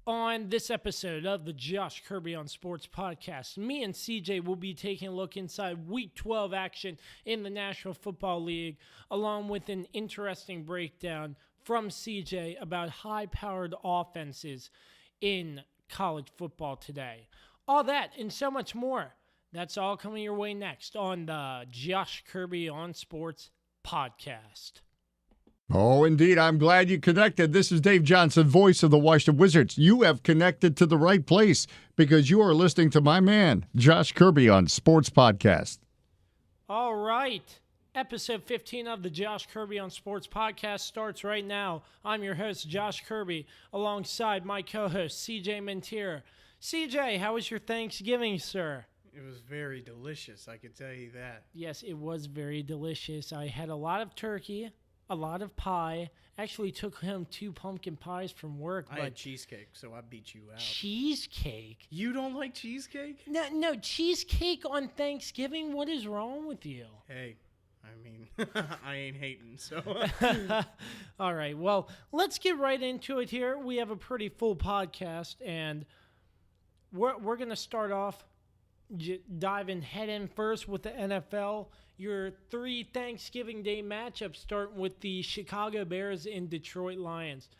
On this episode of the Josh Kirby on Sports podcast, me and CJ will be taking a look inside Week 12 action in the National Football League, along with an interesting breakdown from CJ about high-powered offenses in college football today. All that and so much more. That's all coming your way next on the Josh Kirby on Sports podcast. Oh, indeed. I'm glad you connected. This is Dave Johnson, voice of the Washington Wizards. You have connected to the right place because you are listening to my man, Josh Kirby on Sports Podcast. All right. Episode 15 of the Josh Kirby on Sports Podcast starts right now. I'm your host, Josh Kirby, alongside my co-host, CJ Mentier. CJ, how was your Thanksgiving, sir? It was very delicious, I can tell you that. Yes, it was very delicious. I had a lot of turkey, a lot of pie. Actually took home 2 pumpkin pies from work. I had cheesecake, so I beat you out. Cheesecake? You don't like cheesecake? No, cheesecake on Thanksgiving? What is wrong with you? Hey, I mean, I ain't hating, so. All right, well, let's get right into it here. We have a pretty full podcast, and we're going to start off diving head in first with the NFL. Your 3 Thanksgiving Day matchups starting with the Chicago Bears and Detroit Lions.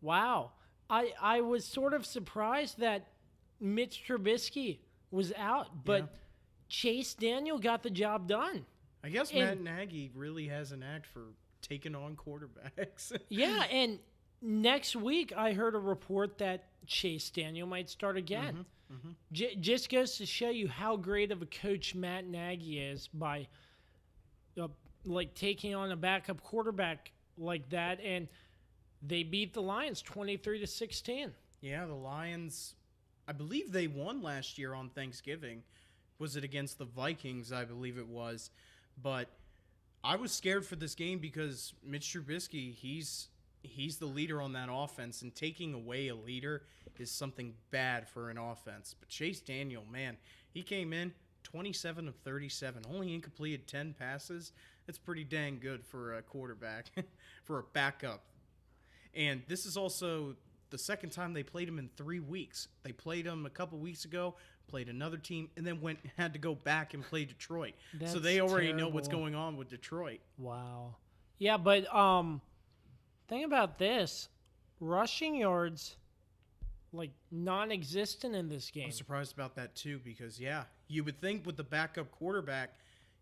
Wow. I was sort of surprised that Mitch Trubisky was out, but Chase Daniel got the job done. I guess Matt Nagy really has an act for taking on quarterbacks. Yeah, and next week I heard a report that Chase Daniel might start again. Just goes to show you how great of a coach Matt Nagy is by taking on a backup quarterback like that, and they beat the Lions 23-16. Yeah, the Lions, I believe they won last year on Thanksgiving. Was it against the Vikings? I believe it was. But I was scared for this game because Mitch Trubisky, he's the leader on that offense, and taking away a leader is something bad for an offense. But Chase Daniel, man, he came in 27 of 37, only incompleted 10 passes. That's pretty dang good for a quarterback, for a backup. And this is also the second time they played him in 3 weeks. They played him a couple weeks ago, played another team, and then had to go back and play Detroit. So they already know what's going on with Detroit. Wow. Yeah, but think about this. Rushing yards, non-existent in this game. I'm surprised about that, too, because, you would think with the backup quarterback,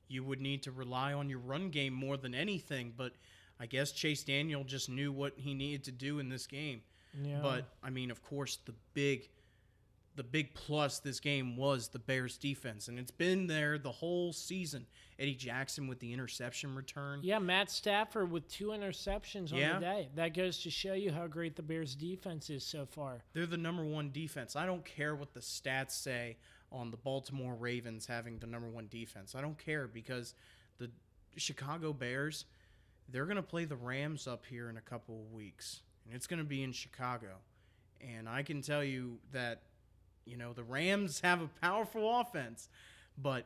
you would need to rely on your run game more than anything, but I guess Chase Daniel just knew what he needed to do in this game. Yeah. But, I mean, of course, the big plus this game was the Bears' defense, and it's been there the whole season. Eddie Jackson with the interception return. Yeah, Matt Stafford with 2 interceptions on the day. That goes to show you how great the Bears' defense is so far. They're the number 1 defense. I don't care what the stats say on the Baltimore Ravens having the number 1 defense. I don't care because the Chicago Bears, they're going to play the Rams up here in a couple of weeks, and it's going to be in Chicago. And I can tell you that, the Rams have a powerful offense, but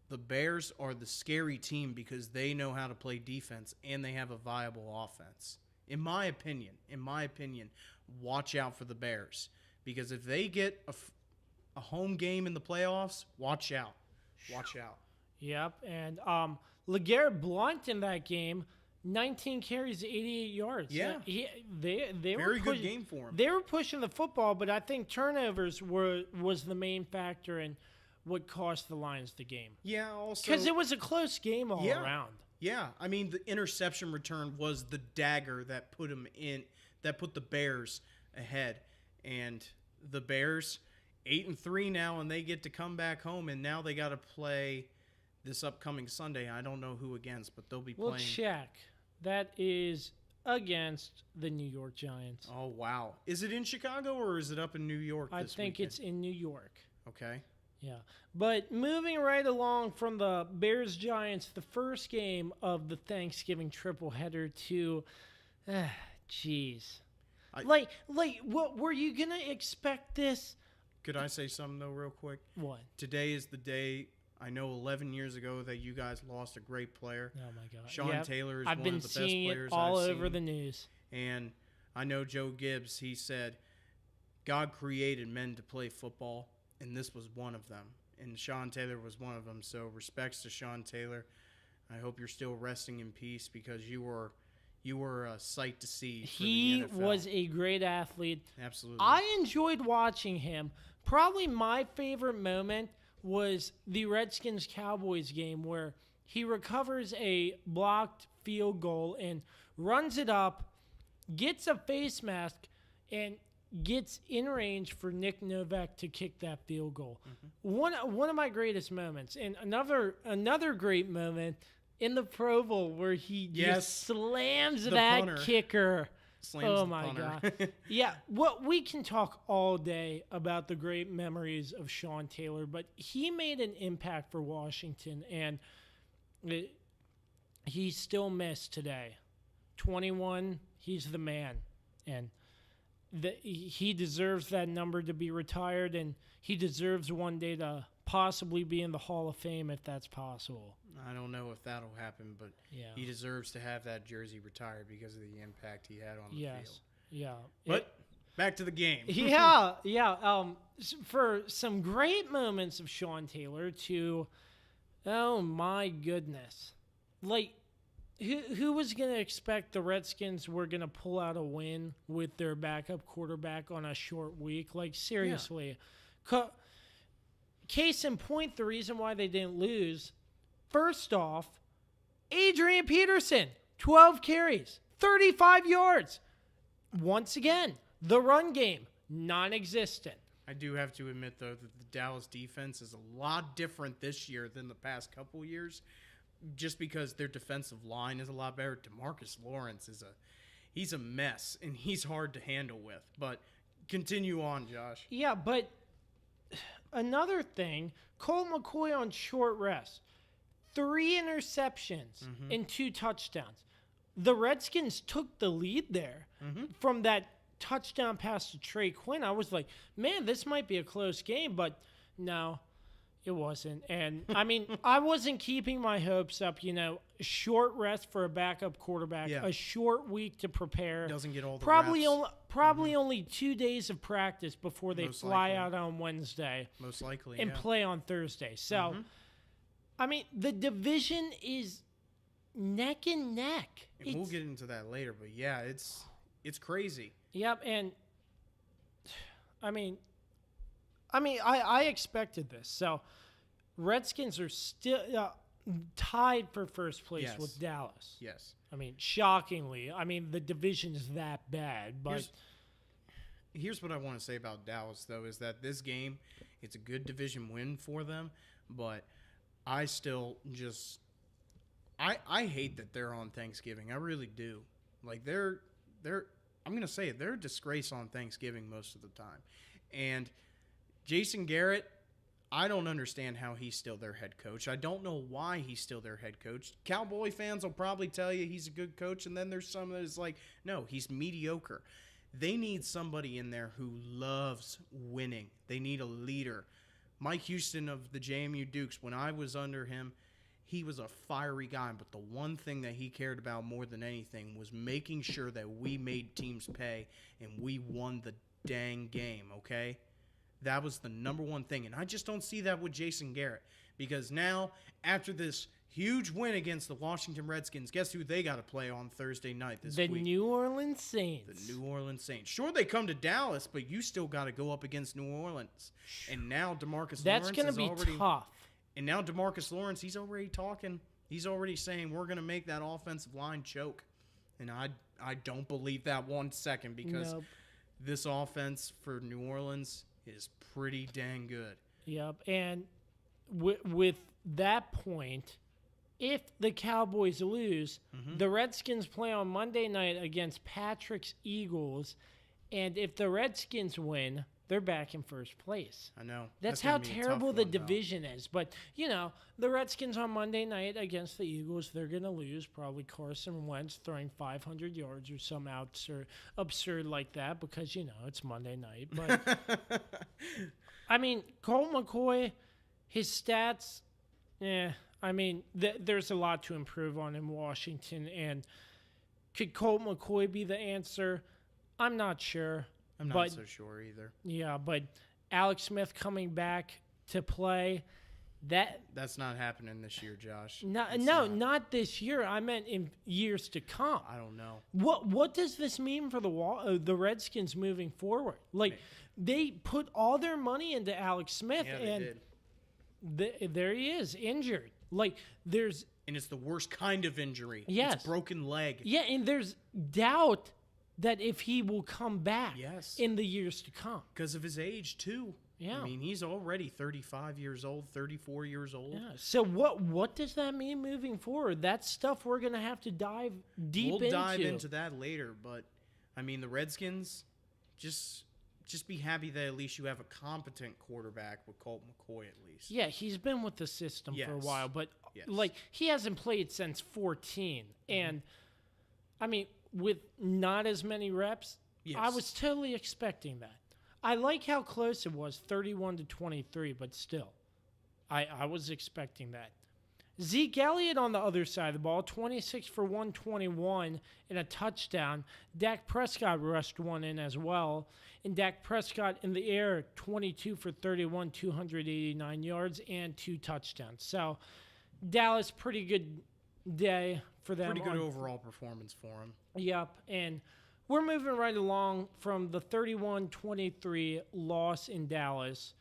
the Bears are the scary team because they know how to play defense and they have a viable offense. In my opinion, watch out for the Bears because if they get a home game in the playoffs, watch out. Watch out. Yep, and LeGarrette Blount in that game, 19 carries, 88 yards. Yeah. They Very good game for him. They were pushing the football, but I think turnovers was the main factor in what cost the Lions the game. Yeah, also. Because it was a close game all around. Yeah, I mean, the interception return was the dagger that put the Bears ahead. And the Bears, 8-3 now, and they get to come back home, and now they got to play this upcoming Sunday. I don't know who against, but they'll be playing. We'll check. That is against the New York Giants. Oh, wow. Is it in Chicago or is it up in New York this I think weekend? it's in New York. Okay. Yeah. But moving right along from the Bears-Giants, the first game of the Thanksgiving tripleheader to, what were you going to expect this? Could I say something, though, real quick? What? Today is the day, I know 11 years ago, that you guys lost a great player. Oh, my God. Sean Taylor is I've one been of the best seeing players it all I've over seen. the news. And I know Joe Gibbs, he said, God created men to play football, and this was one of them. And Sean Taylor was one of them. So respects to Sean Taylor. I hope you're still resting in peace because you were a sight to see. He for the NFL. was a great athlete. Absolutely. I enjoyed watching him. Probably my favorite moment was the Redskins-Cowboys game where he recovers a blocked field goal and runs it up, gets a face mask, and gets in range for Nick Novak to kick that field goal. Mm-hmm. One of my greatest moments. And another great moment in the Pro Bowl where he just slams that punter. kicker. Slams my punter. God. Yeah, we can talk all day about the great memories of Sean Taylor, but he made an impact for Washington, and he's still missed today. 21, he's the man, and he deserves that number to be retired, and he deserves one day to possibly be in the Hall of Fame if that's possible. I don't know if that'll happen, but he deserves to have that jersey retired because of the impact he had on the field. Yeah. But back to the game. For some great moments of Sean Taylor to, oh my goodness. Like, who was going to expect the Redskins were going to pull out a win with their backup quarterback on a short week? Like, seriously. Yeah. Case in point, the reason why they didn't lose, first off, Adrian Peterson, 12 carries, 35 yards. Once again, the run game, non-existent. I do have to admit, though, that the Dallas defense is a lot different this year than the past couple years, just because their defensive line is a lot better. DeMarcus Lawrence he's a mess, and he's hard to handle with. But continue on, Josh. Yeah, but another thing, Colt McCoy on short rest. 3 interceptions and 2 touchdowns. The Redskins took the lead there from that touchdown pass to Trey Quinn. I was like, man, this might be a close game, but no, it wasn't. And, I mean, I wasn't keeping my hopes up, short rest for a backup quarterback, a short week to prepare. Doesn't get all the Probably only 2 days of practice before they fly out on Wednesday. Most likely, and play on Thursday. So, I mean, the division is neck and neck. And we'll get into that later, but yeah, it's crazy. Yep, and I expected this. So, Redskins are still tied for first place with Dallas. Yes. I mean, shockingly. I mean, the division is that bad, but here's what I want to say about Dallas, though, is that this game, it's a good division win for them, but I still just I hate that they're on Thanksgiving. I really do. Like they're I'm going to say it, they're a disgrace on Thanksgiving most of the time. And Jason Garrett, I don't understand how he's still their head coach. I don't know why he's still their head coach. Cowboy fans will probably tell you he's a good coach, and then there's some that is like, no, he's mediocre. They need somebody in there who loves winning. They need a leader. Mike Houston of the JMU Dukes, when I was under him, he was a fiery guy, but the one thing that he cared about more than anything was making sure that we made teams pay and we won the dang game, okay? That was the number one thing, and I just don't see that with Jason Garrett because now, after this huge win against the Washington Redskins, guess who they got to play on Thursday night this week? The New Orleans Saints. The New Orleans Saints. Sure, they come to Dallas, but you still got to go up against New Orleans. And now DeMarcus That's Lawrence going to be already tough. And now DeMarcus Lawrence, he's already talking. He's already saying we're going to make that offensive line choke. And I don't believe that 1 second because this offense for New Orleans is pretty dang good. Yep. And with that point, if the Cowboys lose, the Redskins play on Monday night against Patrick's Eagles. And if the Redskins win, they're back in first place. I know. That's how terrible the division is. But, the Redskins on Monday night against the Eagles, they're going to lose. Probably Carson Wentz throwing 500 yards or some absurd like that because, it's Monday night. But, I mean, Colt McCoy, his stats, there's a lot to improve on in Washington. And could Colt McCoy be the answer? I'm not sure. I'm not but so sure either. yeah, but Alex Smith coming back to play, That's not happening this year, Josh. not this year. I meant in years to come. I don't know. What does this mean for the Redskins moving forward? Like, they put all their money into Alex Smith, Yeah, and they did. there he is, injured. Like, there's And it's the worst kind of injury. Yes. It's a broken leg. yeah, and there's doubt that if he will come back Yes. in the years to come. Because of his age, too. Yeah. I mean, he's already 35 years old, 34 years old. Yeah. So what does that mean moving forward? That's stuff we're gonna have to dive deep into. We'll dive into that later, but I mean, the Redskins just be happy that at least you have a competent quarterback with Colt McCoy at least. Yeah, he's been with the system for a Yes. while, but Yes. like he hasn't played since 14, and I mean with not as many reps, Yes. I was totally expecting that. I like how close it was, 31-23, but still, I was expecting that. Zeke Elliott on the other side of the ball, 26 for 121 and a touchdown. Dak Prescott rushed one in as well. And Dak Prescott in the air, 22 for 31, 289 yards and 2 touchdowns. So Dallas, pretty good day for them. Pretty good overall performance for him. Yep, and we're moving right along from the 31-23 loss in Dallas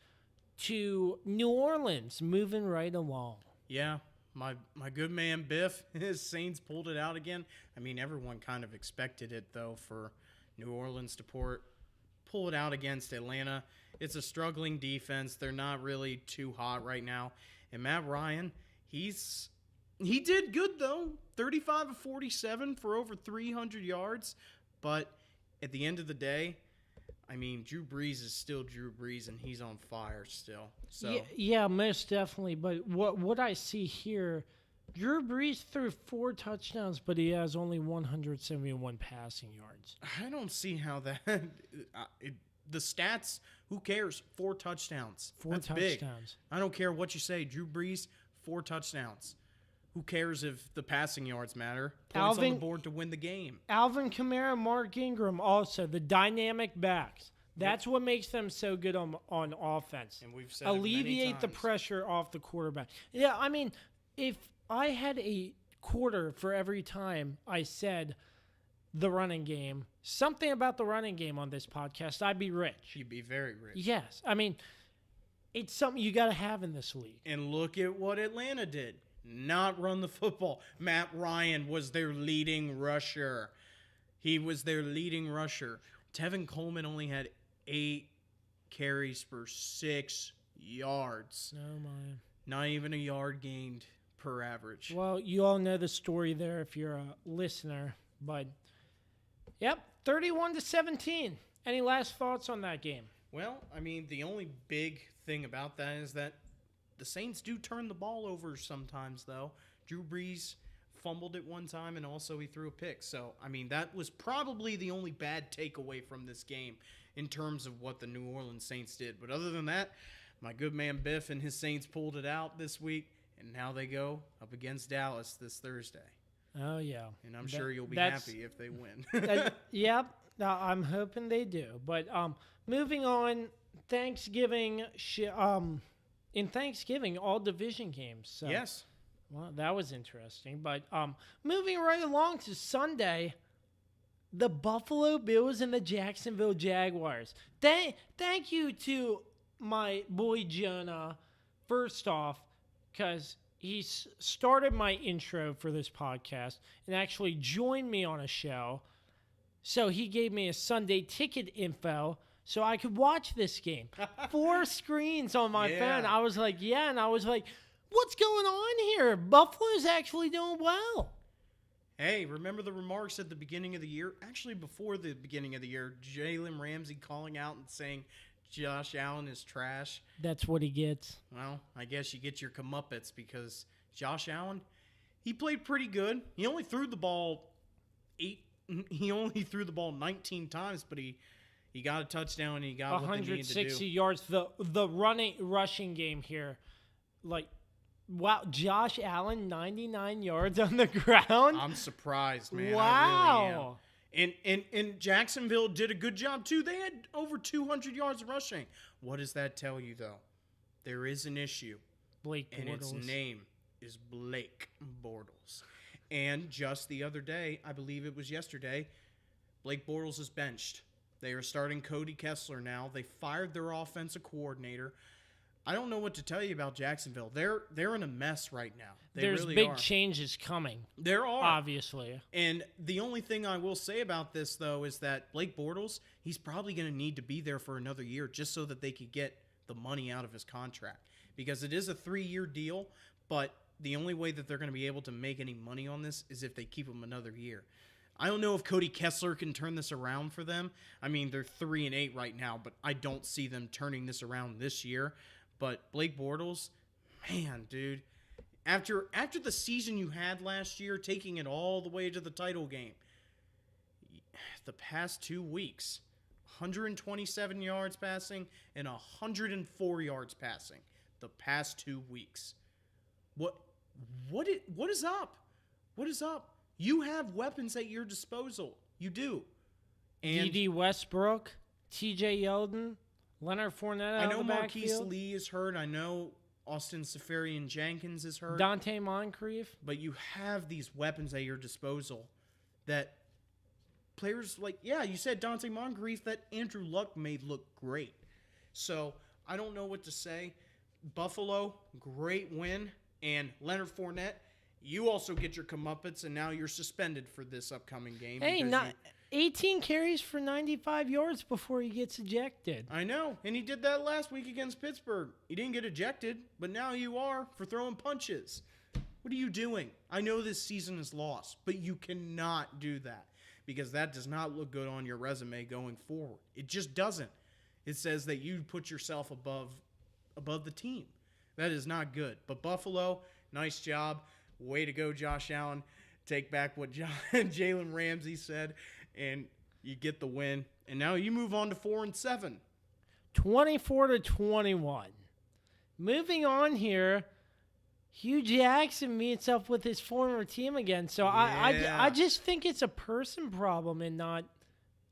to New Orleans, moving right along. Yeah, my good man Biff, his Saints pulled it out again. I mean, everyone kind of expected it, though, for New Orleans to pull it out against Atlanta. It's a struggling defense. They're not really too hot right now. And Matt Ryan, he did good, though. 35 of 47 for over 300 yards. But at the end of the day, I mean, Drew Brees is still Drew Brees, and he's on fire still. So Yeah, most definitely. But what I see here, Drew Brees threw 4 touchdowns, but he has only 171 passing yards. I don't see how that the stats, who cares? 4 touchdowns. 4 That's big. touchdowns. I don't care what you say. Drew Brees, 4 touchdowns. Who cares if the passing yards matter? Points on the board to win the game. Alvin Kamara, Mark Ingram, also the dynamic backs. That's what makes them so good on offense. And we've said alleviate it the many times. pressure off the quarterback. Yeah, I mean, if I had a quarter for every time I said the running game, something about the running game on this podcast, I'd be rich. You'd be very rich. Yes, I mean, it's something you got to have in this league. And look at what Atlanta did. Not run the football. Matt Ryan was their leading rusher. He was their leading rusher. Tevin Coleman only had 8 carries for 6 yards. Oh, my. Not even a yard gained per average. Well, you all know the story there if you're a listener. But, yep, 31-17. Any last thoughts on that game? Well, I mean, the only big thing about that is that the Saints do turn the ball over sometimes, though. Drew Brees fumbled it one time, and also he threw a pick. So, I mean, that was probably the only bad takeaway from this game in terms of what the New Orleans Saints did. But other than that, my good man Biff and his Saints pulled it out this week, and now they go up against Dallas this Thursday. Oh, yeah. And I'm sure you'll be that's- happy if they win. Yep, I'm hoping they do. But moving on, Thanksgiving, in Thanksgiving, all division games. So, Yes. well, that was interesting. But moving right along to Sunday, the Buffalo Bills and the Jacksonville Jaguars. Thank you to my boy Jonah, first off, because he started my intro for this podcast and actually joined me on a show. So he gave me a Sunday ticket info so I could watch this game. 4 screens on my phone. I was like, yeah, and I was like, what's going on here? Buffalo's actually doing well. Hey, remember the remarks at the beginning of the year? Actually, before the beginning of the year, Jalen Ramsey calling out and saying Josh Allen is trash. That's what he gets. Well, I guess you get your comeuppance because Josh Allen, he played pretty good. He only threw the ball 19 times, but he got a touchdown and he got what they needed to do. 160 yards. The rushing game here, like, wow, Josh Allen, 99 yards on the ground. I'm surprised, man. Wow. I really am. And Jacksonville did a good job, too. They had over 200 yards rushing. What does that tell you, though? There is an issue. Blake And Bortles. its name is Blake Bortles. And just the other day, I believe it was yesterday, Blake Bortles is benched. They are starting Cody Kessler now. They fired their offensive coordinator. I don't know what to tell you about Jacksonville. They're in a mess right now. There's really big are. changes coming. There are. Obviously. And the only thing I will say about this, though, is that Blake Bortles, he's probably going to need to be there for another year just so that they could get the money out of his contract. Because it is a 3-year deal, but the only way that they're going to be able to make any money on this is if they keep him another year. I don't know if Cody Kessler can turn this around for them. I mean, they're 3-8 right now, but I don't see them turning this around this year. But Blake Bortles, man, dude, after the season you had last year, taking it all the way to the title game, the past 2 weeks, 127 yards passing and 104 yards passing the past 2 weeks. What is up? What is up? You have weapons at your disposal. You do. And D.D. Westbrook, T.J. Yeldon, Leonard Fournette out I of know the Marquise backfield. Lee is hurt. I know Austin Seferian-Jenkins is hurt. Dante Moncrief. But you have these weapons at your disposal that players like, yeah, you said Dante Moncrief, that Andrew Luck made look great. So I don't know what to say. Buffalo, great win. And Leonard Fournette, you also get your comeuppance, and now you're suspended for this upcoming game. Hey, because not 18 carries for 95 yards before he gets ejected. I know, and he did that last week against Pittsburgh. He didn't get ejected, but now you are for throwing punches. What are you doing? I know this season is lost, but you cannot do that because that does not look good on your resume going forward. It just doesn't. It says that you put yourself above the team. That is not good. But Buffalo, nice job. Way to go, Josh Allen. Take back what Jalen Ramsey said, and you get the win. And now you move on to 4-7. 24-21. Moving on here, Hugh Jackson meets up with his former team again. So Yeah. I just think it's a person problem and not,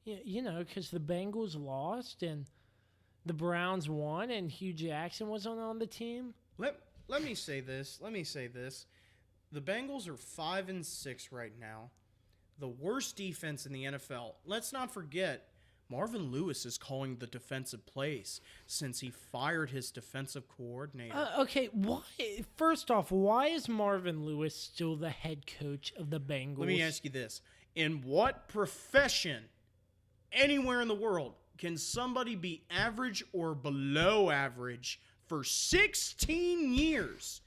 because the Bengals lost and the Browns won and Hugh Jackson wasn't on the team. Let me say this. The Bengals are 5-6 right now. The worst defense in the NFL. Let's not forget, Marvin Lewis is calling the defensive plays since he fired his defensive coordinator. Okay, why? First off, why is Marvin Lewis still the head coach of the Bengals? Let me ask you this. In what profession anywhere in the world can somebody be average or below average for 16 years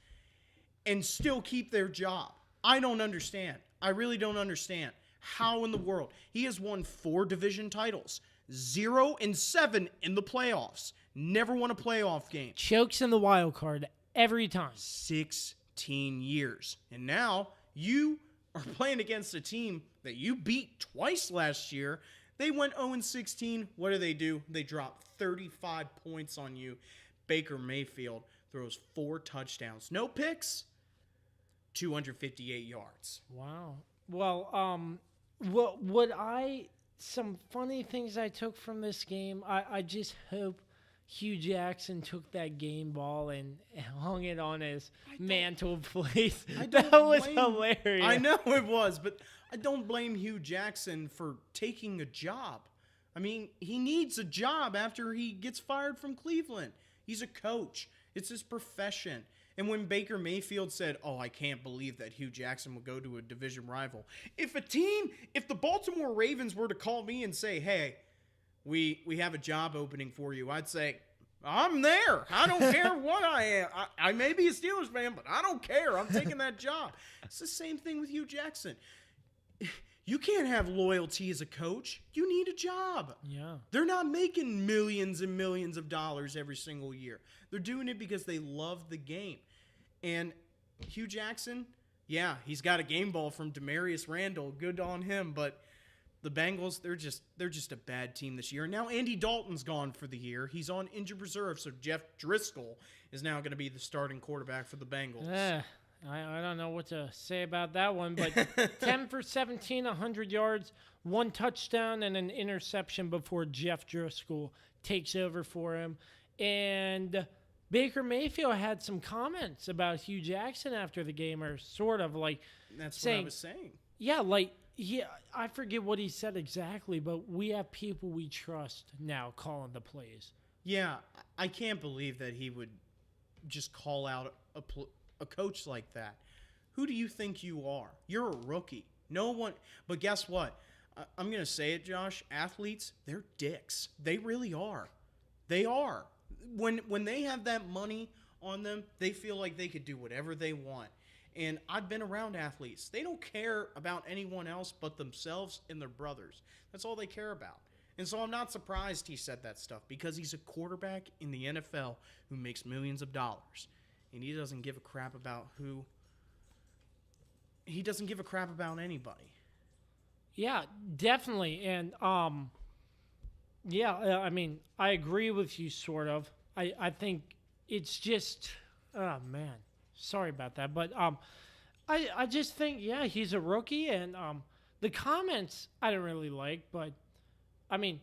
and still keep their job? I don't understand. I really don't understand. How in the world? He has won 4 division titles, 0-7 in the playoffs. Never won a playoff game. Chokes in the wild card every time. 16 years. And now you are playing against a team that you beat twice last year. They went 0-16. What do? They drop 35 points on you. Baker Mayfield throws 4 touchdowns. No picks. 258 yards. Wow. Well, some funny things I took from this game, I just hope Hugh Jackson took that game ball and hung it on his mantelpiece. That was hilarious. I know it was, but I don't blame Hugh Jackson for taking a job. I mean, he needs a job after he gets fired from Cleveland. He's a coach. It's his profession. And when Baker Mayfield said, "Oh, I can't believe that Hugh Jackson would go to a division rival." If the Baltimore Ravens were to call me and say, "Hey, we have a job opening for you," I'd say, "I'm there. I don't care what I am. I may be a Steelers fan, but I don't care. I'm taking that job." It's the same thing with Hugh Jackson. You can't have loyalty as a coach. You need a job. Yeah. They're not making millions and millions of dollars every single year. They're doing it because they love the game. And Hugh Jackson, yeah, he's got a game ball from Demarius Randall. Good on him. But the Bengals, they're just a bad team this year. Now Andy Dalton's gone for the year. He's on injured reserve, so Jeff Driscoll is now going to be the starting quarterback for the Bengals. I don't know what to say about that one, but 10 for 17, 100 yards, one touchdown and an interception before Jeff Driscoll takes over for him. And Baker Mayfield had some comments about Hugh Jackson after the game, or sort of like That's saying, what I was saying. yeah, like, yeah, I forget what he said exactly, but we have people we trust now calling the plays. Yeah, I can't believe that he would just call out a coach like that. Who do you think you are? You're a rookie. No one. But guess what? I'm going to say it, Josh. Athletes, they're dicks. They really are. They are. When they have that money on them, they feel like they could do whatever they want. And I've been around athletes. They don't care about anyone else but themselves and their brothers. That's all they care about. And so I'm not surprised he said that stuff, because he's a quarterback in the NFL who makes millions of dollars. And he doesn't give a crap about who. He doesn't give a crap about anybody. Yeah, definitely. And, yeah, I mean, I agree with you, sort of. I think it's just, oh, man. Sorry about that. But I just think, yeah, he's a rookie. And the comments I don't really like. But, I mean,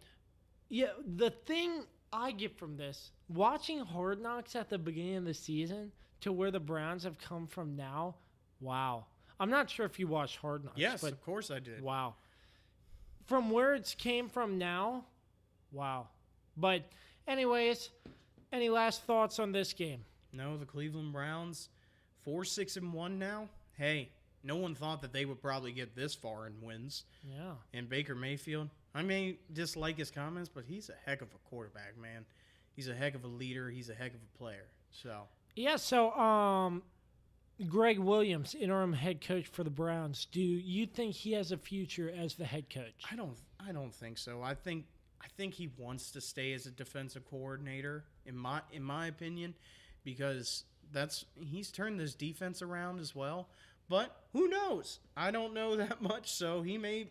yeah, the thing I get from this, watching Hard Knocks at the beginning of the season to where the Browns have come from now, wow. I'm not sure if you watched Hard Knocks. Yes, but of course I did. wow. From where it's came from now, wow. But anyways, any last thoughts on this game? No, the Cleveland Browns, 4-6-1 now. Hey, no one thought that they would probably get this far in wins. Yeah. And Baker Mayfield, I may dislike his comments, but he's a heck of a quarterback, man. He's a heck of a leader. He's a heck of a player. So Yeah, so Greg Williams, interim head coach for the Browns. Do you think he has a future as the head coach? I don't think so. I think he wants to stay as a defensive coordinator, in my opinion, because he's turned this defense around as well. But who knows? I don't know that much, so he may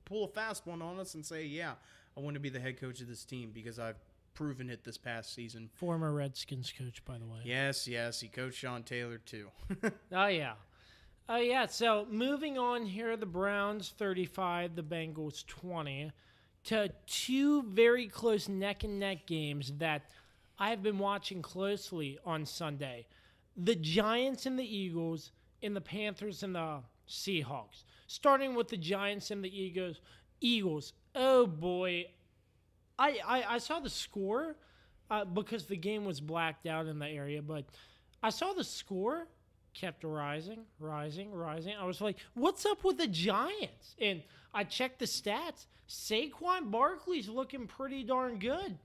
pull a fast one on us and say, yeah, I want to be the head coach of this team because I've proven it this past season. Former Redskins coach, by the way. Yes, he coached Sean Taylor too. Oh, yeah. So moving on here, the Browns 35, the Bengals 20, to two very close neck-and-neck games that I've been watching closely on Sunday. The Giants and the Eagles, and the Panthers and the Seahawks. Starting with the Giants and the Eagles. Oh, boy. I saw the score because the game was blacked out in the area, but I saw the score kept rising. I was like, what's up with the Giants? And I checked the stats. Saquon Barkley's looking pretty darn good.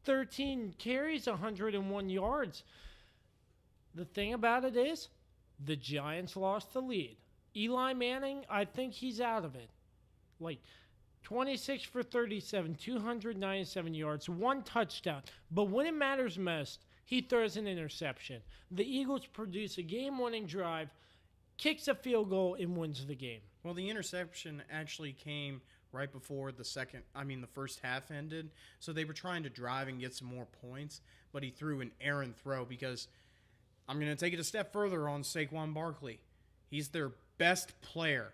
13 carries, 101 yards. The thing about it is the Giants lost the lead. Eli Manning, I think he's out of it. Like, 26 for 37, 297 yards, one touchdown. But when it matters most, he throws an interception. The Eagles produce a game-winning drive, kicks a field goal, and wins the game. Well, the interception actually came right before the first half ended. So they were trying to drive and get some more points, but he threw an errant throw because I'm going to take it a step further on Saquon Barkley. He's their best player.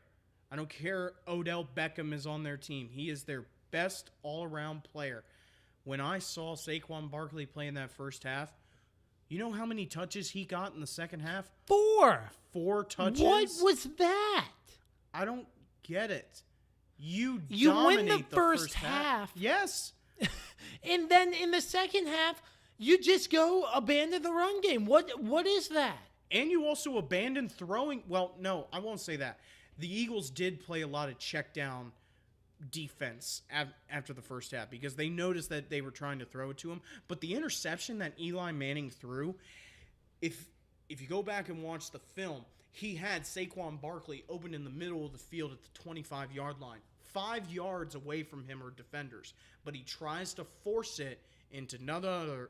I don't care Odell Beckham is on their team. He is their best all-around player. When I saw Saquon Barkley play in that first half, you know how many touches he got in the second half? 4. 4 touches. What was that? I don't get it. You win dominate the first half. Yes. And then in the second half, you just go abandon the run game. What is that? And you also abandoned throwing. Well, no, I won't say that. The Eagles did play a lot of check down defense after the first half because they noticed that they were trying to throw it to him. But the interception that Eli Manning threw, if you go back and watch the film, he had Saquon Barkley open in the middle of the field at the 25-yard line, 5 yards away from him are defenders. But he tries to force it into none other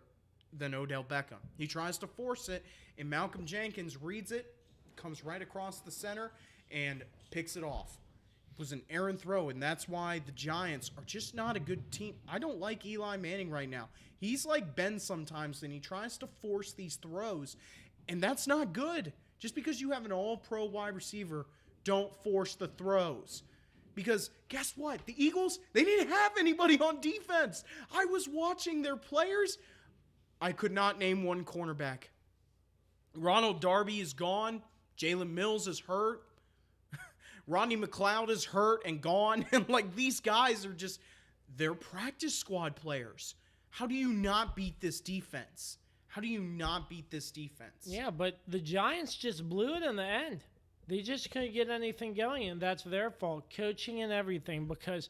than Odell Beckham. He tries to force it, and Malcolm Jenkins reads it, comes right across the center, and picks it off. It was an errant throw, and that's why the Giants are just not a good team. I don't like Eli Manning right now. He's like Ben sometimes, and he tries to force these throws, and that's not good. Just because you have an all-pro wide receiver, don't force the throws. Because guess what? The Eagles, they didn't have anybody on defense. I was watching their players. I could not name one cornerback. Ronald Darby is gone. Jalen Mills is hurt. Rodney McLeod is hurt and gone. And like these guys are just, they're practice squad players. How do you not beat this defense? How do you not beat this defense? Yeah, but the Giants just blew it in the end. They just couldn't get anything going, and that's their fault, coaching and everything, because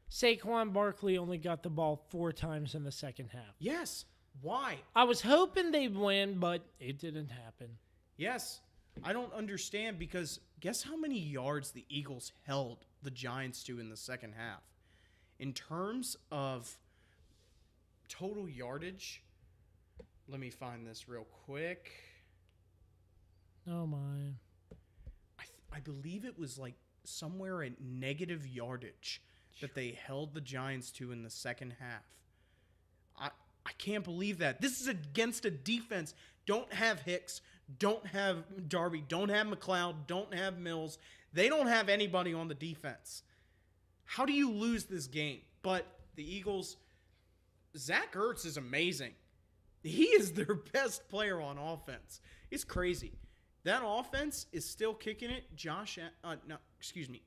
Saquon Barkley only got the ball 4 times in the second half. Yes. Why? I was hoping they'd win, but it didn't happen. Yes. I don't understand because guess how many yards the Eagles held the Giants to in the second half? In terms of total yardage, let me find this real quick. Oh, my. I believe it was like somewhere at negative yardage that they held the Giants to in the second half. I can't believe that. This is against a defense. Don't have Hicks. Don't have Darby. Don't have McLeod. Don't have Mills. They don't have anybody on the defense. How do you lose this game? But the Eagles, Zach Ertz is amazing. He is their best player on offense. It's crazy. That offense is still kicking it.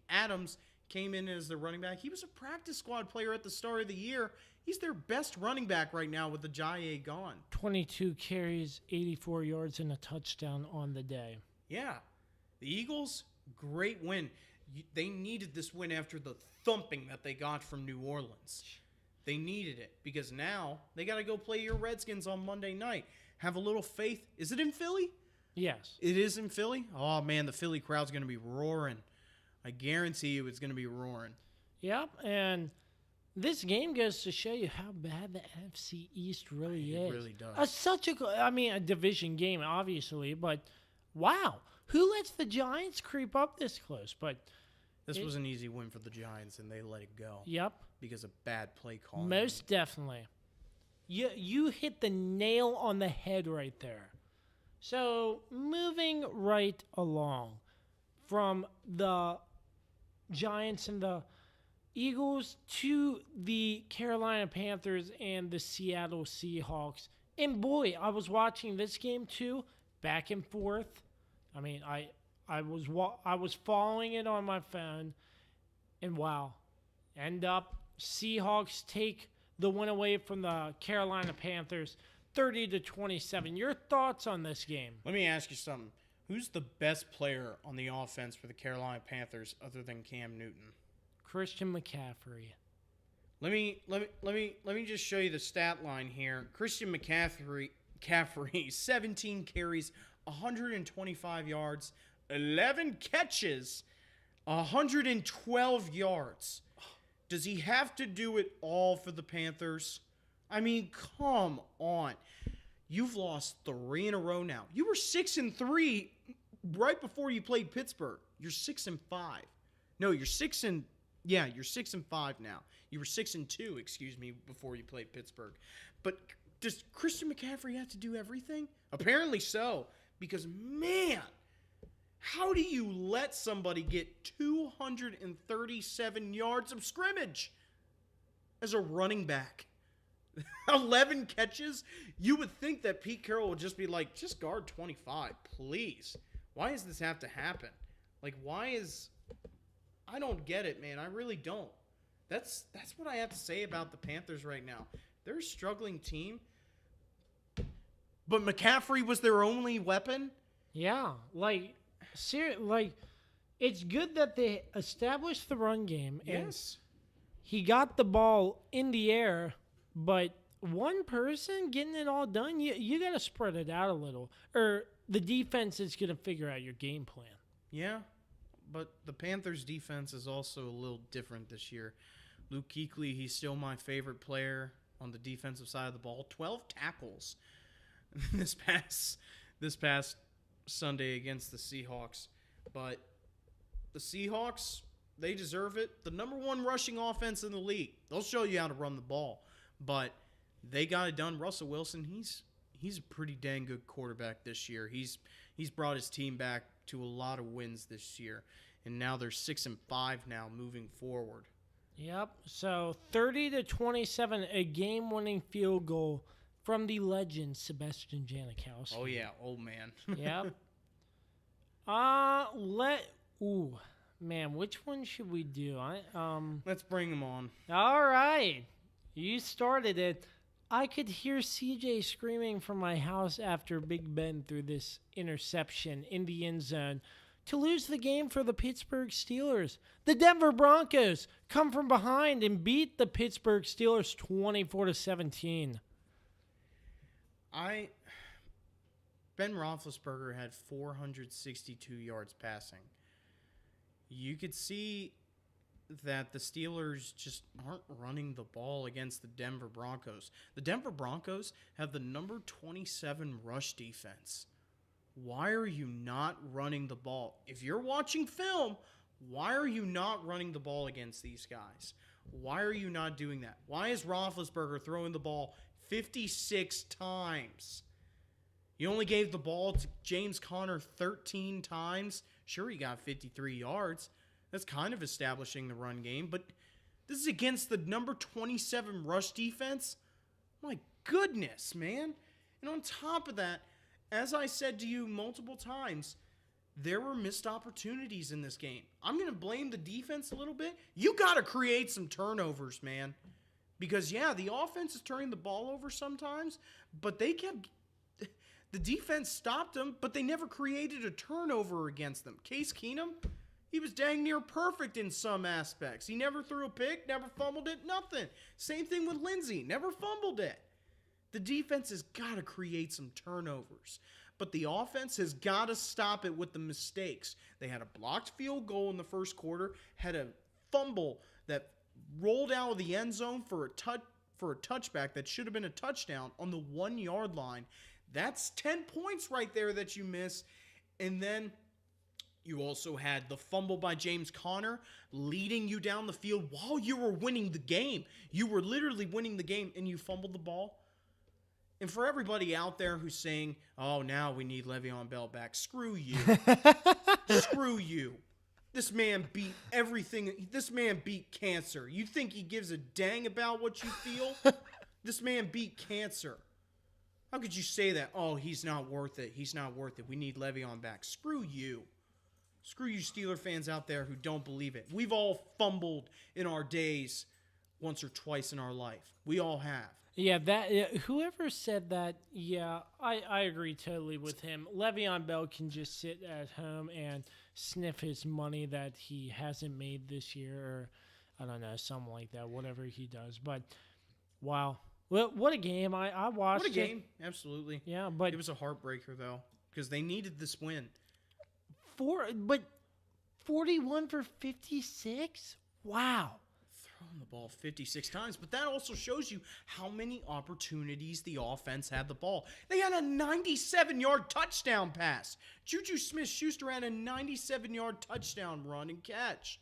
Adams came in as the running back. He was a practice squad player at the start of the year. He's their best running back right now with the Jaye gone. 22 carries, 84 yards, and a touchdown on the day. Yeah. The Eagles, great win. They needed this win after the thumping that they got from New Orleans. They needed it because now they got to go play your Redskins on Monday night. Have a little faith. Is it in Philly? Yes. It is in Philly? Oh, man, the Philly crowd's going to be roaring. I guarantee you it's going to be roaring. Yep, and this game goes to show you how bad the NFC East really is. It really does. A division game, obviously, but wow. Who lets the Giants creep up this close? But this was an easy win for the Giants, and they let it go. Yep. Because of bad play calling. Most definitely. You hit the nail on the head right there. So, moving right along from the Giants and the Eagles to the Carolina Panthers and the Seattle Seahawks. And boy, I was watching this game too, back and forth. I mean, I was following it on my phone, and wow, end up Seahawks take the win away from the Carolina Panthers, 30-27. Your thoughts on this game? Let me ask you something. Who's the best player on the offense for the Carolina Panthers other than Cam Newton? Christian McCaffrey. Let me just show you the stat line here. Christian McCaffrey, 17 carries, 125 yards, 11 catches, 112 yards. Does he have to do it all for the Panthers? I mean, come on. You've lost 3 in a row now. You were 6-3 right before you played Pittsburgh. You're 6-5. No, you're 6-5 now. You were 6-2, before you played Pittsburgh. But does Christian McCaffrey have to do everything? Apparently so, because man, how do you let somebody get 237 yards of scrimmage as a running back? 11 catches? You would think that Pete Carroll would just be like, just guard 25, please. Why does this have to happen? Like, I don't get it, man. I really don't. That's what I have to say about the Panthers right now. They're a struggling team. But McCaffrey was their only weapon? Yeah, it's good that they established the run game. And Yes. he got the ball in the air, but one person getting it all done, you got to spread it out a little. Or the defense is going to figure out your game plan. Yeah, but the Panthers' defense is also a little different this year. Luke Kuechly, he's still my favorite player on the defensive side of the ball. 12 tackles this past Sunday against the Seahawks. But the Seahawks, they deserve it. The number 1 rushing offense in the league. They'll show you how to run the ball. But they got it done. Russell Wilson, he's a pretty dang good quarterback this year. He's brought his team back to a lot of wins this year. and now they're 6-5 now moving forward. Yep. So 30-27, a game-winning field goal from the legend Sebastian Janikowski. Oh yeah, old man. Yep. Ooh, man, which one should we do? Let's bring them on. All right. You started it. I could hear CJ screaming from my house after Big Ben threw this interception in the end zone to lose the game for the Pittsburgh Steelers. The Denver Broncos come from behind and beat the Pittsburgh Steelers 24-17. Ben Roethlisberger had 462 yards passing. You could see that the Steelers just aren't running the ball against the Denver Broncos. The Denver Broncos have the number 27 rush defense. Why are you not running the ball? If you're watching film, why are you not running the ball against these guys? Why are you not doing that? Why is Roethlisberger throwing the ball 56 times? You only gave the ball to James Conner 13 times. Sure, he got 53 yards. That's kind of establishing the run game, but this is against the number 27 rush defense? My goodness, man. And on top of that, as I said to you multiple times, there were missed opportunities in this game. I'm going to blame the defense a little bit. You got to create some turnovers, man. Because, yeah, the offense is turning the ball over sometimes, but the defense stopped them, but they never created a turnover against them. Case Keenum, he was dang near perfect in some aspects. He never threw a pick, never fumbled it, nothing. Same thing with Lindsey, never fumbled it. The defense has got to create some turnovers, but the offense has got to stop it with the mistakes. They had a blocked field goal in the first quarter, had a fumble that rolled out of the end zone for a touchback that should have been a touchdown on the 1 yard line. That's 10 points right there that you miss. And then you also had the fumble by James Conner leading you down the field while you were winning the game. You were literally winning the game and you fumbled the ball. And for everybody out there who's saying, oh, now we need Le'Veon Bell back, screw you. Screw you. This man beat everything. This man beat cancer. You think he gives a dang about what you feel? This man beat cancer. How could you say that? Oh, he's not worth it. He's not worth it. We need Le'Veon back. Screw you. Screw you Steeler fans out there who don't believe it. We've all fumbled in our days once or twice in our life. We all have. Yeah, whoever said that, yeah, I agree totally with him. Le'Veon Bell can just sit at home and sniff his money that he hasn't made this year, or I don't know, something like that, whatever he does. But, wow. Well, what a game. I watched it. What a game, absolutely. Yeah, but it was a heartbreaker, though, because they needed this win. But 41 for 56? Wow. Throwing the ball 56 times, but that also shows you how many opportunities the offense had the ball. They had a 97-yard touchdown pass. Juju Smith-Schuster had a 97-yard touchdown run and catch.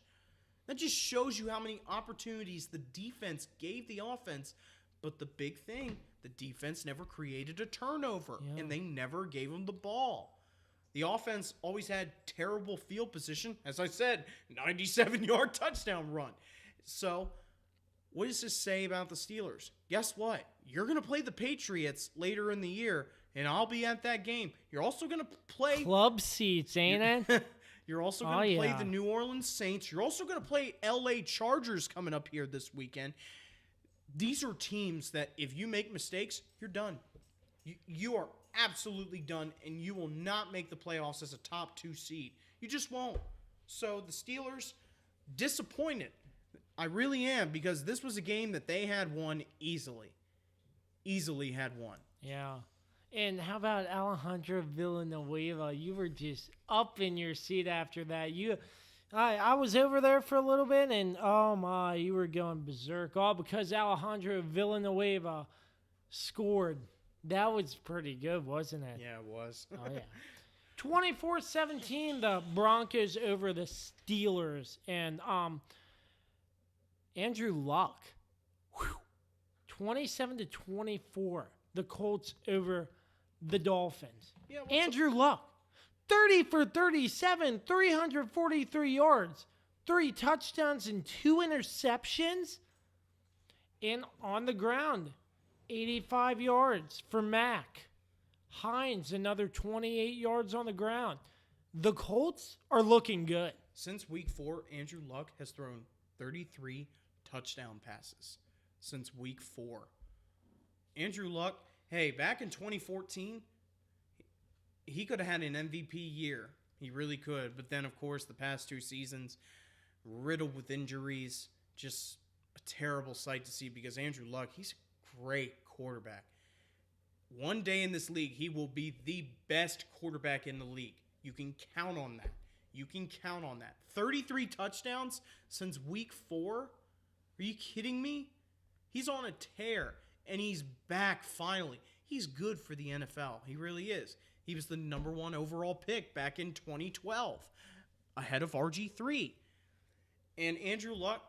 That just shows you how many opportunities the defense gave the offense. But the big thing, the defense never created a turnover, and they never gave them the ball. The offense always had terrible field position. As I said, 97-yard touchdown run. So, what does this say about the Steelers? Guess what? You're going to play the Patriots later in the year, and I'll be at that game. You're also going to play club seats, ain't it? You're also going to play the New Orleans Saints. You're also going to play LA Chargers coming up here this weekend. These are teams that if you make mistakes, you're done. You are absolutely done, and you will not make the playoffs as a top 2 seed. You just won't. So the Steelers, disappointed. I really am, because this was a game that they had won easily. Easily had won. Yeah. And how about Alejandro Villanueva? You were just up in your seat after that. I was over there for a little bit, and oh my, you were going berserk. All because Alejandro Villanueva scored. That was pretty good, wasn't it? Yeah, it was. Oh, yeah. 24-17, the Broncos over the Steelers. And Andrew Luck, 27-24, the Colts over the Dolphins. Yeah, Andrew Luck, 30 for 37, 343 yards, 3 touchdowns, and 2 interceptions. And on the ground, 85 yards for Mac. Hines, another 28 yards on the ground. The Colts are looking good. Since week 4, Andrew Luck has thrown 33 touchdown passes. Since week 4. Andrew Luck, hey, back in 2014, he could have had an MVP year. He really could. But then, of course, the past 2 seasons, riddled with injuries. Just a terrible sight to see because Andrew Luck, he's a great quarterback. One day in this league, he will be the best quarterback in the league. You can count on that. You can count on that. 33 touchdowns since week 4? Are you kidding me? He's on a tear, and he's back finally. He's good for the NFL. He really is. He was the number 1 overall pick back in 2012, ahead of RG3. And Andrew Luck,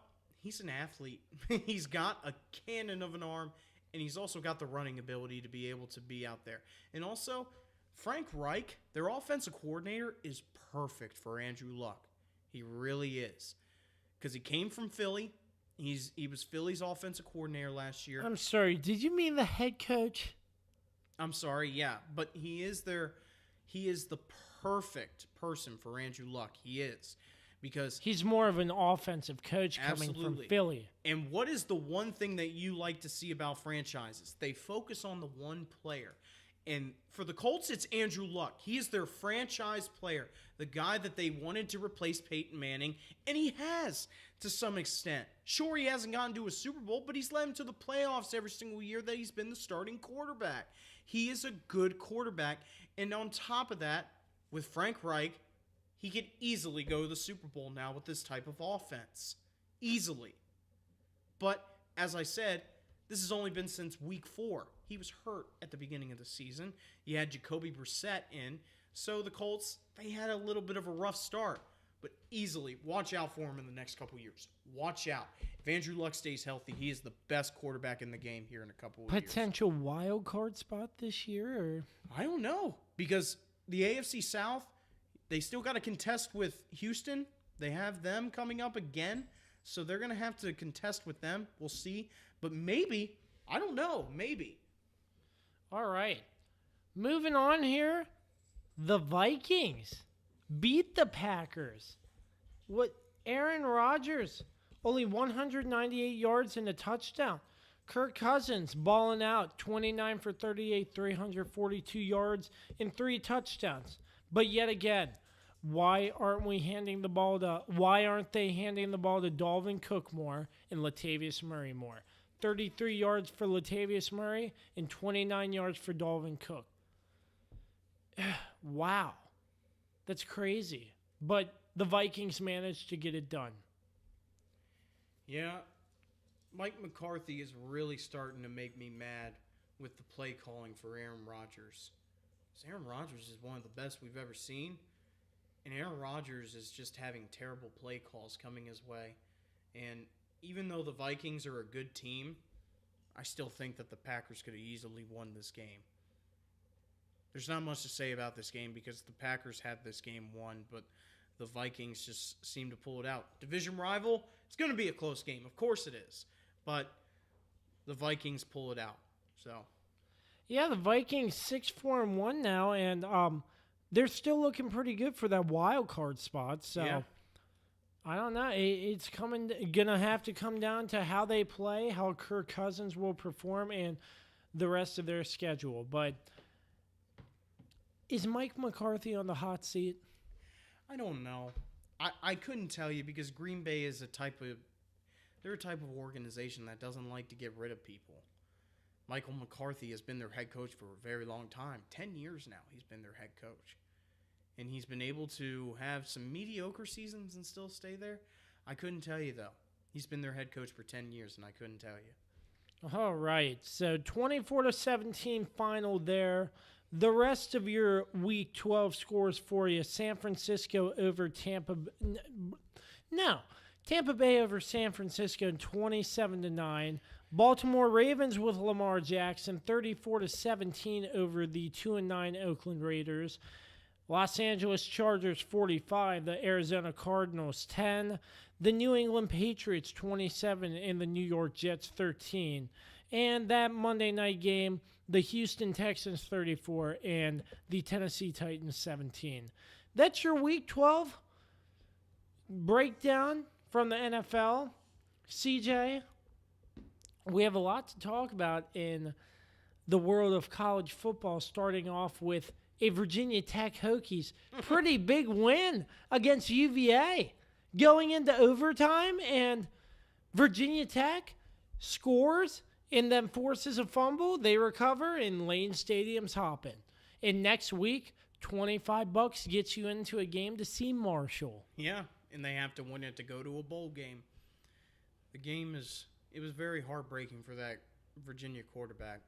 he's an athlete. He's got a cannon of an arm, and he's also got the running ability to be able to be out there. And also, Frank Reich, their offensive coordinator, is perfect for Andrew Luck. He really is. Because he came from Philly. He was Philly's offensive coordinator last year. I'm sorry, did you mean the head coach? I'm sorry, yeah. But he is the perfect person for Andrew Luck. He is. Because he's more of an offensive coach coming from Philly. And what is the one thing that you like to see about franchises? They focus on the one player. And for the Colts, it's Andrew Luck. He is their franchise player, the guy that they wanted to replace Peyton Manning, and he has to some extent. Sure, he hasn't gotten to a Super Bowl, but he's led him to the playoffs every single year that he's been the starting quarterback. He is a good quarterback, and on top of that, with Frank Reich, he could easily go to the Super Bowl now with this type of offense. Easily. But, as I said, this has only been since week 4. He was hurt at the beginning of the season. You had Jacoby Brissett in. So the Colts, they had a little bit of a rough start. But easily, watch out for him in the next couple years. Watch out. If Andrew Luck stays healthy, he is the best quarterback in the game here in a couple of years. Potential wild card spot this year? Or? I don't know. Because the AFC South, they still got to contest with Houston. They have them coming up again. So they're going to have to contest with them. We'll see. But maybe, I don't know, maybe. All right. Moving on here. The Vikings beat the Packers. What? Aaron Rodgers, only 198 yards and a touchdown. Kirk Cousins balling out, 29 for 38, 342 yards and 3 touchdowns. But yet again, why aren't they handing the ball to Dalvin Cook more and Latavius Murray more? 33 yards for Latavius Murray and 29 yards for Dalvin Cook. Wow. That's crazy. But the Vikings managed to get it done. Yeah. Mike McCarthy is really starting to make me mad with the play calling for Aaron Rodgers. Aaron Rodgers is one of the best we've ever seen. And Aaron Rodgers is just having terrible play calls coming his way. And even though the Vikings are a good team, I still think that the Packers could have easily won this game. There's not much to say about this game because the Packers had this game won, but the Vikings just seem to pull it out. Division rival, it's going to be a close game. Of course it is. But the Vikings pull it out. So, yeah, the Vikings 6-4-1 now, and they're still looking pretty good for that wild card spot. So, yeah. I don't know. It's gonna have to come down to how they play, how Kirk Cousins will perform, and the rest of their schedule. But is Mike McCarthy on the hot seat? I don't know. I couldn't tell you because Green Bay is they're a type of organization that doesn't like to get rid of people. Michael McCarthy has been their head coach for a very long time. 10 years now he's been their head coach. And he's been able to have some mediocre seasons and still stay there. I couldn't tell you, though. He's been their head coach for 10 years, and I couldn't tell you. All right. So 24-17 final there. The rest of your Week 12 scores for you. San Francisco over Tampa. No. Tampa Bay over San Francisco 27-9. Baltimore Ravens with Lamar Jackson 34-17 over the 2-9 Oakland Raiders. Los Angeles Chargers 45, the Arizona Cardinals 10, the New England Patriots 27, and the New York Jets 13. And that Monday night game, the Houston Texans 34 and the Tennessee Titans 17. That's your Week 12 breakdown from the NFL. CJ, we have a lot to talk about in the world of college football, starting off with a Virginia Tech Hokies pretty big win against UVA going into overtime, and Virginia Tech scores and then forces a fumble. They recover, and Lane Stadium's hopping. And next week, $25 gets you into a game to see Marshall. Yeah, and they have to win it to go to a bowl game. It was very heartbreaking for that Virginia quarterback.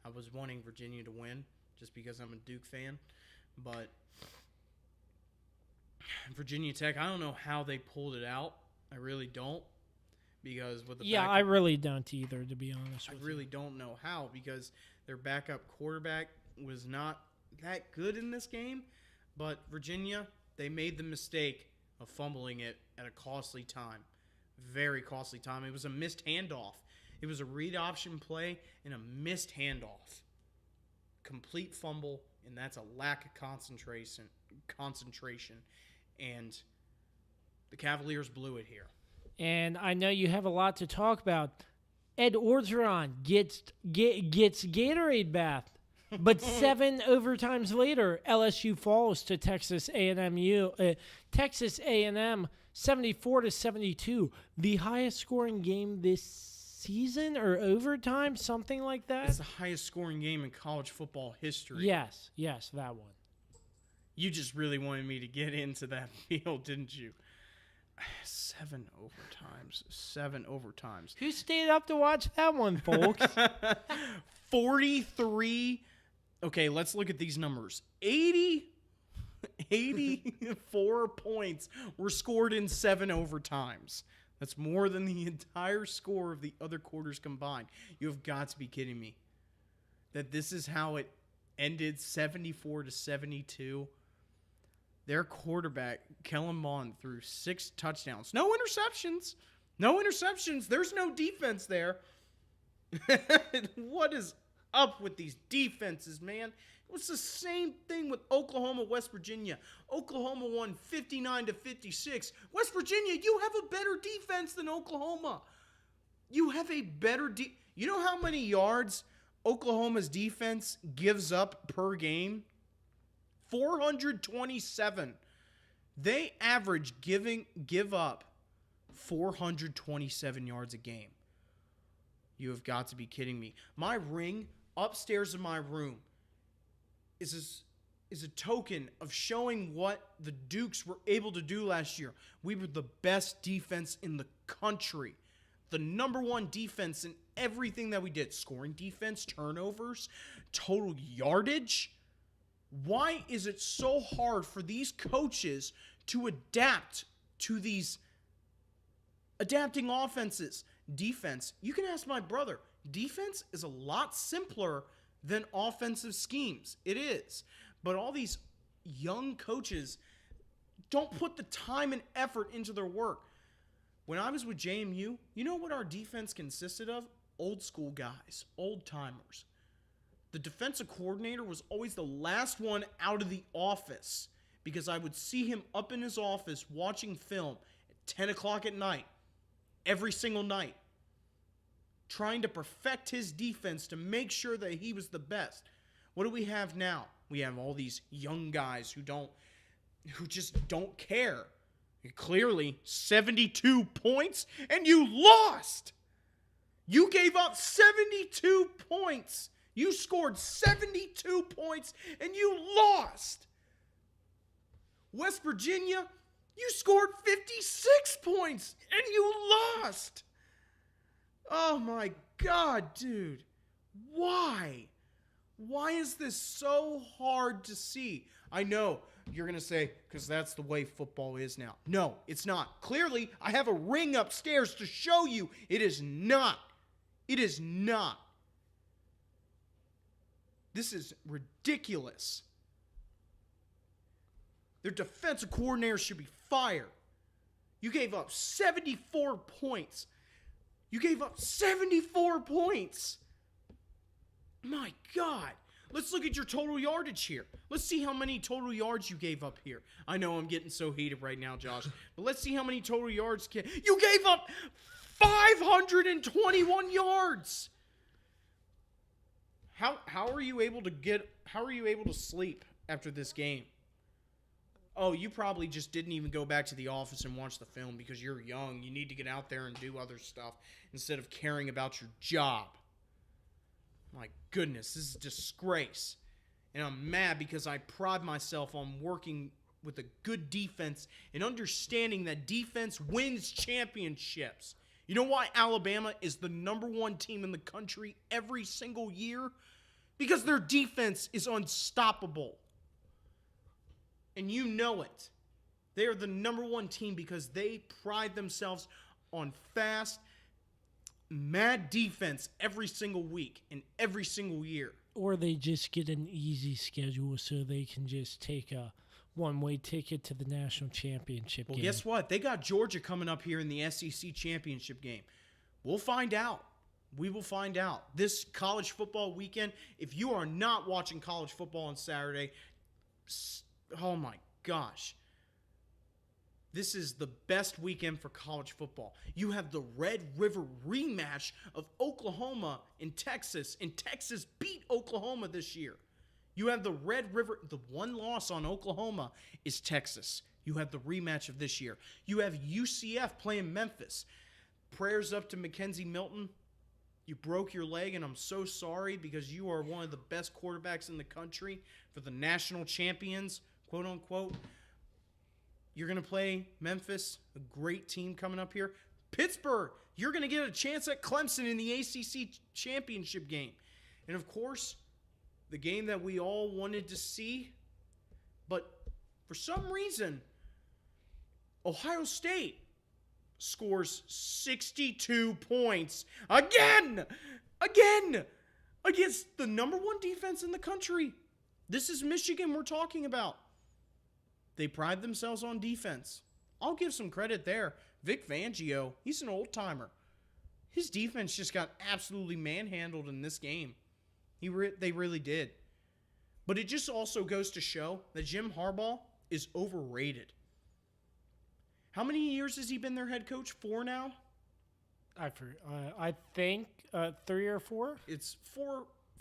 I was wanting Virginia to win just because I'm a Duke fan. But Virginia Tech, I don't know how they pulled it out. I really don't. Because with the I really don't either, to be honest with you. I really don't know how, because their backup quarterback was not that good in this game. But Virginia, they made the mistake of fumbling it at a costly time. Very costly time. It was a missed handoff. It was a read option play and a missed handoff. Complete fumble, and that's a lack of concentration. And the Cavaliers blew it here. And I know you have a lot to talk about. Ed Orgeron gets Gatorade bathed, but 7 overtimes later, LSU falls to Texas A&M. Texas A&M 74-72, the highest scoring game this season or overtime, something like that. It's the highest scoring game in college football history. Yes, that one. You just really wanted me to get into that field, didn't you? 7 overtimes. Who stayed up to watch that one, folks? 43. Okay, let's look at these numbers. 84 points were scored in 7 overtimes. That's more than the entire score of the other quarters combined. You have got to be kidding me. That this is how it ended, 74-72. Their quarterback, Kellen Mond, threw 6 touchdowns. No interceptions. There's no defense there. What is up with these defenses, man? It was the same thing with Oklahoma, West Virginia. Oklahoma won 59-56. West Virginia, you have a better defense than Oklahoma. You have a better You know how many yards Oklahoma's defense gives up per game? 427. They average give up 427 yards a game. You have got to be kidding me. My ring upstairs in my room is a token of showing what the Dukes were able to do last year. We were the best defense in the country. The number one defense in everything that we did. Scoring defense, turnovers, total yardage. Why is it so hard for these coaches to adapt to these adapting offenses? Defense, you can ask my brother. Defense is a lot simpler than offensive schemes. It is. But all these young coaches don't put the time and effort into their work. When I was with JMU, you know what our defense consisted of? Old school guys, old timers. The defensive coordinator was always the last one out of the office because I would see him up in his office watching film at 10 o'clock at night, every single night, trying to perfect his defense to make sure that he was the best. What do we have now? We have all these young guys who just don't care. Clearly, 72 points, and you lost. You gave up 72 points. You scored 72 points, and you lost. West Virginia, you scored 56 points, and you lost. Oh, my God, dude. Why? Why is this so hard to see? I know you're going to say, because that's the way football is now. No, it's not. Clearly, I have a ring upstairs to show you it is not. It is not. This is ridiculous. Their defensive coordinator should be fired. You gave up 74 points. You gave up 74 points. My God. Let's look at your total yardage here. Let's see how many total yards you gave up here. I know I'm getting so heated right now, Josh. But let's see how many total yards. You gave up 521 yards. How are you able to sleep after this game? Oh, you probably just didn't even go back to the office and watch the film because you're young. You need to get out there and do other stuff instead of caring about your job. My goodness, this is a disgrace. And I'm mad because I pride myself on working with a good defense and understanding that defense wins championships. You know why Alabama is the number 1 team in the country every single year? Because their defense is unstoppable. And you know it. They are the number 1 team because they pride themselves on fast, mad defense every single week and every single year. Or they just get an easy schedule so they can just take a one-way ticket to the national championship game. Well, guess what? They got Georgia coming up here in the SEC championship game. We'll find out. We will find out. This college football weekend, if you are not watching college football on Saturday, oh my gosh. This is the best weekend for college football. You have the Red River rematch of Oklahoma and Texas beat Oklahoma this year. You have the Red River, the one loss on Oklahoma is Texas. You have the rematch of this year. You have UCF playing Memphis. Prayers up to Mackenzie Milton. You broke your leg, and I'm so sorry because you are one of the best quarterbacks in the country for the national champions, quote unquote. You're going to play Memphis, a great team coming up here. Pittsburgh, you're going to get a chance at Clemson in the ACC championship game. And, of course, the game that we all wanted to see, but for some reason, Ohio State scores 62 points again against the number 1 defense in the country. This is Michigan we're talking about. They pride themselves on defense. I'll give some credit there. Vic Fangio, he's an old-timer. His defense just got absolutely manhandled in this game. They really did. But it just also goes to show that Jim Harbaugh is overrated. How many years has he been their head coach? 4 now? I think 3 or 4. It's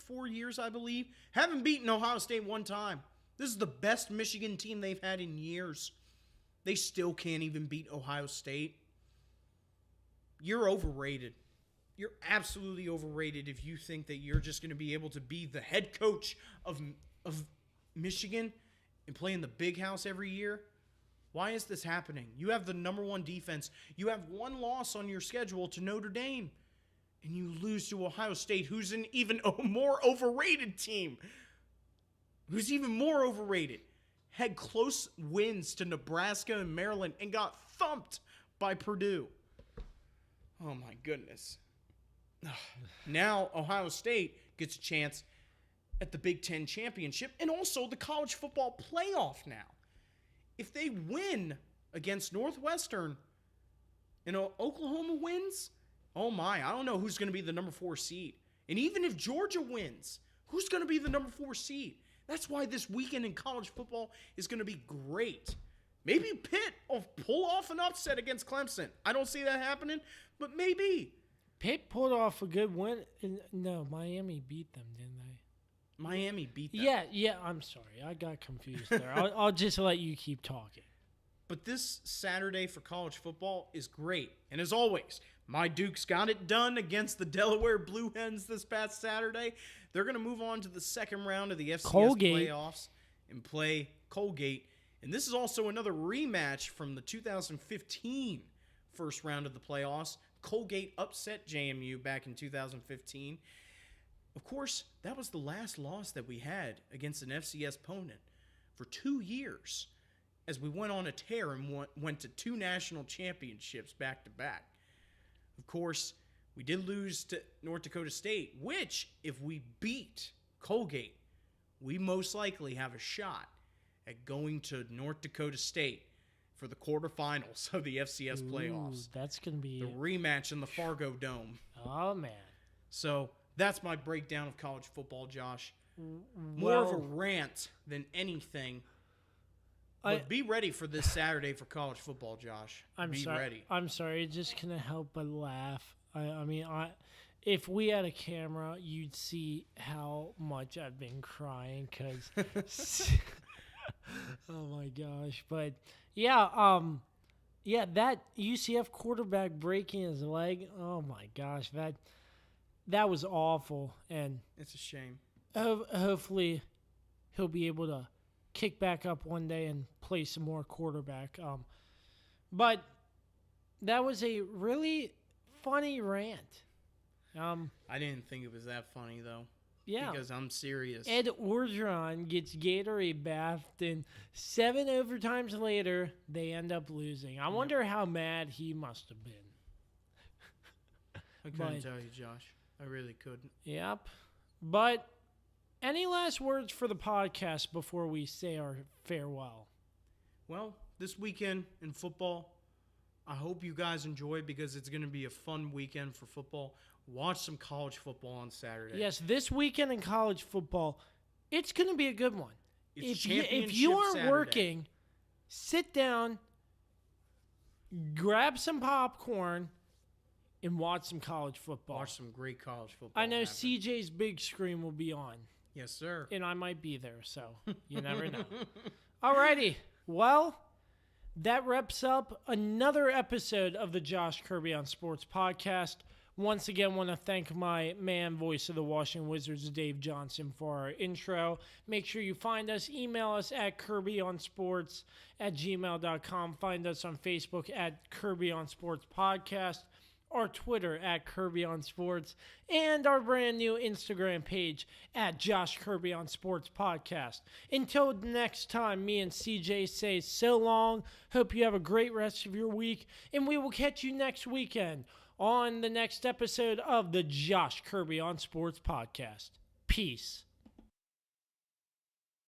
4 years, I believe. Haven't beaten Ohio State one time. This is the best Michigan team they've had in years. They still can't even beat Ohio State. You're overrated. You're absolutely overrated if you think that you're just going to be able to be the head coach of Michigan and play in the big house every year. Why is this happening? You have the number 1 defense. You have 1 loss on your schedule to Notre Dame. And you lose to Ohio State, who's an even more overrated team. Who's even more overrated. Had close wins to Nebraska and Maryland and got thumped by Purdue. Oh, my goodness. Now Ohio State gets a chance at the Big Ten championship and also the college football playoff now. If they win against Northwestern and Oklahoma wins, oh my, I don't know who's going to be the number 4 seed. And even if Georgia wins, who's going to be the number 4 seed? That's why this weekend in college football is going to be great. Maybe Pitt will pull off an upset against Clemson. I don't see that happening, but maybe. Pitt pulled off a good win. No, Miami beat them, didn't they? Miami beat them. Yeah, I'm sorry. I got confused there. I'll just let you keep talking. But this Saturday for college football is great. And as always, my Dukes got it done against the Delaware Blue Hens this past Saturday. They're going to move on to the second round of the FCS playoffs and play Colgate. And this is also another rematch from the 2015 first round of the playoffs. Colgate upset JMU back in 2015. Of course, that was the last loss that we had against an FCS opponent for 2 years as we went on a tear and went to 2 national championships back-to-back. Of course, we did lose to North Dakota State, which, if we beat Colgate, we most likely have a shot at going to North Dakota State for the quarterfinals of the FCS playoffs. That's going to be The rematch in the Fargo Dome. Oh, man. So that's my breakdown of college football, Josh. More of a rant than anything. But be ready for this Saturday for college football, Josh. Be ready. I'm sorry. I just couldn't help but laugh. I mean, if we had a camera, you'd see how much I've been crying because oh my gosh. But yeah, that UCF quarterback breaking his leg. Oh my gosh, that was awful. And it's a shame. Hopefully he'll be able to kick back up one day and play some more quarterback. But that was a really funny rant. I didn't think it was that funny, though. Yeah. Because I'm serious. Ed Orgeron gets Gatorade bathed, and 7 overtimes later, they end up losing. I wonder how mad he must have been. I couldn't tell you, Josh. I really couldn't. Yep. But any last words for the podcast before we say our farewell? Well, this weekend in football, I hope you guys enjoy because it's going to be a fun weekend for football. Watch some college football on Saturday. Yes, this weekend in college football, it's going to be a good one. It's If you aren't Saturday. working, sit down, grab some popcorn, and watch some college football. Watch some great college football. I know happen. CJ's big screen will be on. Yes, sir. And I might be there, so you never know. Alrighty, well, that wraps up another episode of the Josh Kirby on Sports podcast. Once again, want to thank my man, voice of the Washington Wizards, Dave Johnson, for our intro. Make sure you find us, email us at kirbyonsports@gmail.com. Find us on Facebook at Kirby on Sports Podcast, our Twitter at Kirby on Sports, and our brand new Instagram page at Josh Kirby on Sports Podcast. Until next time, me and CJ say so long. Hope you have a great rest of your week, and we will catch you next weekend on the next episode of the Josh Kirby on Sports Podcast. Peace.